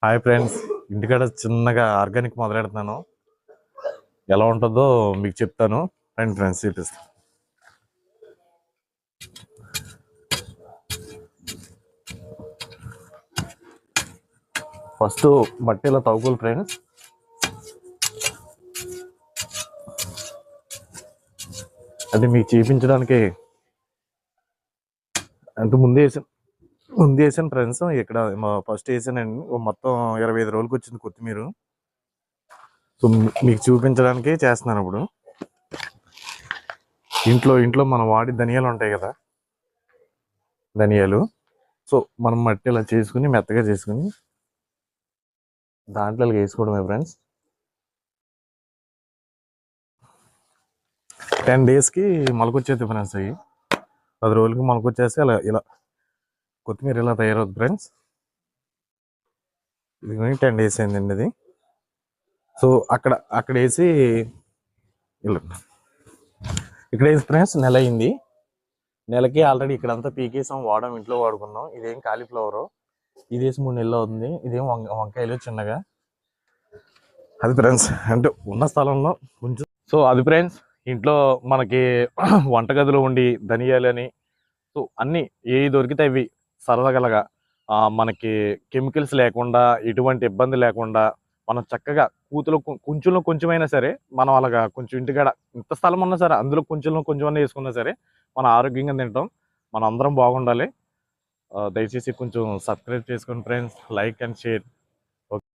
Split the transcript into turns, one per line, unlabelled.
Hi friends, ఇంటికాడ చిన్నగా organic మొదలెడుతున్నాను. ఎలా ఉంటుందో మీకు చెప్తాను. రండి ఫ్రెండ్స్, చూపిస్తాను. ఫస్ట్ మట్టి ఇలా తవ్వుకోవాలి ఫ్రెండ్స్. అంటే మీకు చూపించడానికి అంటే ముందే వేసాను ఫ్రెండ్స్. ఇక్కడ ఫస్ట్ వేసానండి. మొత్తం 25 రోజులకి వచ్చింది కొత్తిమీర. సో మీకు చూపించడానికి చేస్తున్నాను. ఇప్పుడు ఇంట్లో మనం వాడి ధనియాలు ఉంటాయి కదా, ధనియాలు. సో మనం మట్టి ఇలా చేసుకుని మెత్తగా చేసుకుని దాంట్లో వేసుకోవడమే ఫ్రెండ్స్. 10 డేస్కి మొలకొచ్చేది ఫ్రెండ్స్. అవి 10 రోజులకి మొలకొచ్చేస్తే అలా ఇలా కొత్తిమీర ఇలా తయారవుతుంది ఫ్రెండ్స్. ఇది 10 డేస్ అయిందండి ఇది. సో అక్కడ వేసి ఇలా ఇక్కడ వేసి ఫ్రెండ్స్ నెల అయింది. నెలకి ఆల్రెడీ ఇక్కడంతా పీకేసాం, ఇంట్లో వాడుకున్నాం. ఇదేం కాలీఫ్లవరు, ఇదేసి 3 నెలలు అవుతుంది. ఇదేం వంకాయలు చిన్నగా. అది ఫ్రెండ్స్, అంటే ఉన్న స్థలంలో కొంచెం. సో అది ఫ్రెండ్స్, ఇంట్లో మనకి వంటగదిలో ఉండి ధనియాలని, సో అన్నీ ఏవి దొరికితే అవి సరదాగలగా మనకి కెమికల్స్ లేకుండా, ఎటువంటి ఇబ్బంది లేకుండా మనం చక్కగా కొంచెంలో కొంచెమైనా సరే మనం అలాగా కొంచెం ఇంటికాడ ఇంత స్థలం ఉన్నా సరే అందులో కొంచెం వేసుకున్నా సరే మనం ఆరోగ్యంగా తింటాం. మనం అందరం బాగుండాలి. దయచేసి కొంచెం సబ్స్క్రైబ్ చేసుకోండి ఫ్రెండ్స్, లైక్ అండ్ షేర్.